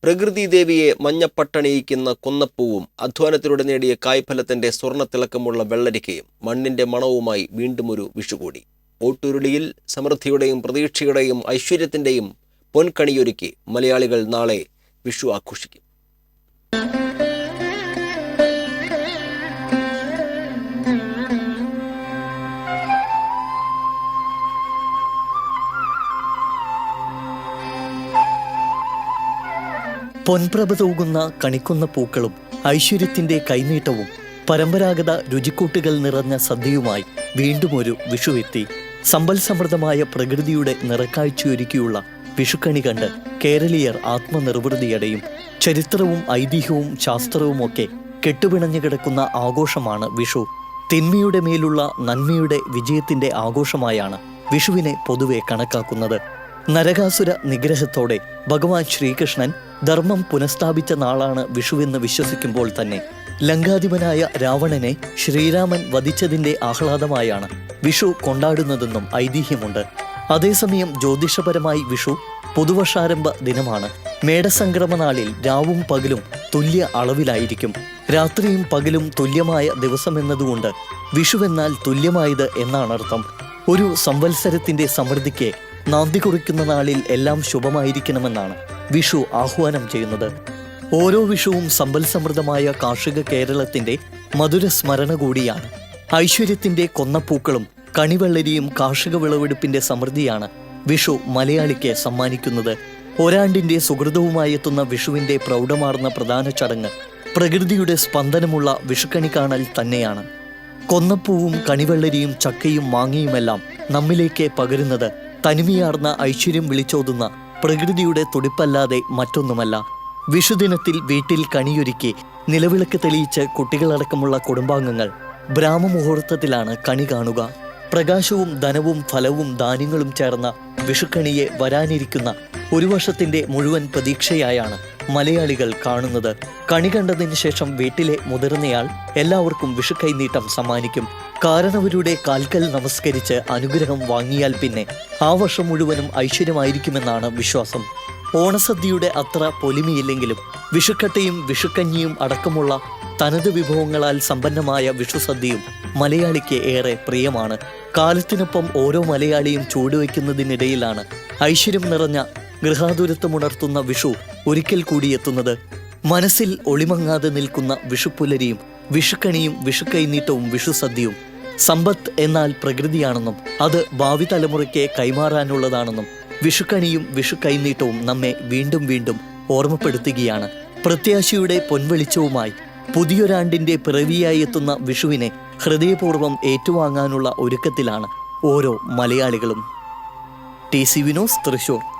പ്രകൃതി ദേവിയെ മഞ്ഞപ്പട്ടണിയിക്കുന്ന കൊന്നപ്പൂവും അധ്വാനത്തിലൂടെ നേടിയ കായ്ഫലത്തിന്റെ സ്വർണ്ണത്തിളക്കമുള്ള വെള്ളരിക്കയും മണ്ണിന്റെ മണവുമായി വീണ്ടുമൊരു വിഷുകൂടി. ഓട്ടുരുളിയിൽ സമൃദ്ധിയുടെയും പ്രതീക്ഷയുടെയും ഐശ്വര്യത്തിന്റെയും പൊൻകണിയൊരുക്കി മലയാളികൾ നാളെ വിഷു ആഘോഷിക്കും. പൊൻപ്രഭ തൂകുന്ന കണിക്കുന്ന പൂക്കളും ഐശ്വര്യത്തിന്റെ കൈനീട്ടവും പരമ്പരാഗത രുചിക്കൂട്ടുകൾ നിറഞ്ഞ സദ്യയുമായി വീണ്ടും ഒരു വിഷുവെത്തി. സമ്പൽ സമൃദ്ധമായ പ്രകൃതിയുടെ നിറക്കാഴ്ചയൊരുക്കിയുള്ള വിഷുക്കണി കണ്ട് കേരളീയർ ആത്മനിർവൃതിയടയും. ചരിത്രവും ഐതിഹ്യവും ശാസ്ത്രവുമൊക്കെ കെട്ടുപിണഞ്ഞു കിടക്കുന്ന ആഘോഷമാണ് വിഷു. തിന്മയുടെ മേലുള്ള നന്മയുടെ വിജയത്തിന്റെ ആഘോഷമായാണ് വിഷുവിനെ പൊതുവെ കണക്കാക്കുന്നത്. നരകാസുര നിഗ്രഹത്തോടെ ഭഗവാൻ ശ്രീകൃഷ്ണൻ ധർമ്മം പുനഃസ്ഥാപിച്ച നാളാണ് വിഷുവെന്ന് വിശ്വസിക്കുമ്പോൾ തന്നെ ലങ്കാധിപനായ രാവണനെ ശ്രീരാമൻ വധിച്ചതിന്റെ ആഹ്ലാദമായാണ് വിഷു കൊണ്ടാടുന്നതെന്നും ഐതിഹ്യമുണ്ട്. അതേസമയം ജ്യോതിഷപരമായി വിഷു പുതുവർഷാരംഭ ദിനമാണ്. മേടസംക്രമ നാളിൽ രാവും പകലും തുല്യ അളവിലായിരിക്കും. രാത്രിയും പകലും തുല്യമായ ദിവസമെന്നതുകൊണ്ട് വിഷുവെന്നാൽ തുല്യമായത് എന്നാണർത്ഥം. ഒരു സംവത്സരത്തിന്റെ സമൃദ്ധിക്ക് നാന്ദി കുറിക്കുന്ന നാളിൽ എല്ലാം ശുഭമായിരിക്കണമെന്നാണ് വിഷു ആഹ്വാനം ചെയ്യുന്നത്. ഓരോ വിഷുവും സമ്പൽ സമൃദ്ധമായ കാർഷിക കേരളത്തിന്റെ മധുര സ്മരണ കൂടിയാണ്. ഐശ്വര്യത്തിന്റെ കൊന്നപ്പൂക്കളും കണിവെള്ളരിയും കാർഷിക വിളവെടുപ്പിന്റെ സമൃദ്ധിയാണ് വിഷു മലയാളിക്ക് സമ്മാനിക്കുന്നത്. ഒരാണ്ടിന്റെ സുഹൃതവുമായി എത്തുന്ന വിഷുവിന്റെ പ്രൗഢമാർന്ന പ്രധാന ചടങ്ങ് പ്രകൃതിയുടെ സ്പന്ദനമുള്ള വിഷുക്കണി കാണൽ തന്നെയാണ്. കൊന്നപ്പൂവും കണിവെള്ളരിയും ചക്കയും മാങ്ങയുമെല്ലാം നമ്മിലേക്ക് പകരുന്നത് തനിമയാർന്ന ഐശ്വര്യം വിളിച്ചോതുന്ന പ്രകൃതിയുടെ തുടിപ്പല്ലാതെ മറ്റൊന്നുമല്ല. വിഷുദിനത്തിൽ വീട്ടിൽ കണിയൊരുക്കി നിലവിളക്ക് തെളിയിച്ച് കുട്ടികളടക്കമുള്ള കുടുംബാംഗങ്ങൾ ബ്രാഹ്മമുഹൂർത്തത്തിലാണ് കണി കാണുക. പ്രകാശവും ധനവും ഫലവും ധാന്യങ്ങളും ചേർന്ന വിഷുക്കണിയെ വരാനിരിക്കുന്ന ഒരു വർഷത്തിന്റെ മുഴുവൻ പ്രതീക്ഷയായാണ് മലയാളികൾ കാണുന്നത്. കണി കണ്ടതിന് ശേഷം വീട്ടിലെ മുതിർന്നയാൾ എല്ലാവർക്കും വിഷുക്കൈനീട്ടം സമ്മാനിക്കും. കാരണവരുടെ കാൽക്കൽ നമസ്കരിച്ച് അനുഗ്രഹം വാങ്ങിയാൽ പിന്നെ ആ വർഷം മുഴുവനും ഐശ്വര്യമായിരിക്കുമെന്നാണ് വിശ്വാസം. ഓണസദ്യയുടെ അത്ര പൊലിമയില്ലെങ്കിലും വിഷുക്കട്ടയും വിഷുക്കഞ്ഞിയും അടക്കമുള്ള തനത് വിഭവങ്ങളാൽ സമ്പന്നമായ വിഷുസദ്യയും മലയാളിക്ക് ഏറെ പ്രിയമാണ്. കാലത്തിനൊപ്പം ഓരോ മലയാളിയും ചൂടുവയ്ക്കുന്നതിനിടയിലാണ് ഐശ്വര്യം നിറഞ്ഞ ഗൃഹാതുരത്വമുണർത്തുന്ന വിഷു ഒരിക്കൽ കൂടിയെത്തുന്നത്. മനസ്സിൽ ഒളിമങ്ങാതെ നിൽക്കുന്ന വിഷുപ്പുലരിയും വിഷുക്കണിയും വിഷുക്കൈനീട്ടവും വിഷുസദ്യയും സമ്പത്ത് എന്നാൽ പ്രകൃതിയാണെന്നും അത് ഭാവി തലമുറയ്ക്ക് കൈമാറാനുള്ളതാണെന്നും വിഷുക്കണിയും വിഷുക്കൈനീട്ടവും നമ്മെ വീണ്ടും വീണ്ടും ഓർമ്മപ്പെടുത്തുകയാണ്. പ്രത്യാശയുടെ പൊൻവെളിച്ചവുമായി പുതിയൊരാണ്ടിന്റെ പിറവിയായി എത്തുന്ന വിഷുവിനെ ഹൃദയപൂർവ്വം ഏറ്റുവാങ്ങാനുള്ള ഒരുക്കത്തിലാണ് ഓരോ മലയാളികളും. TC വിനോസ്, തൃശൂർ.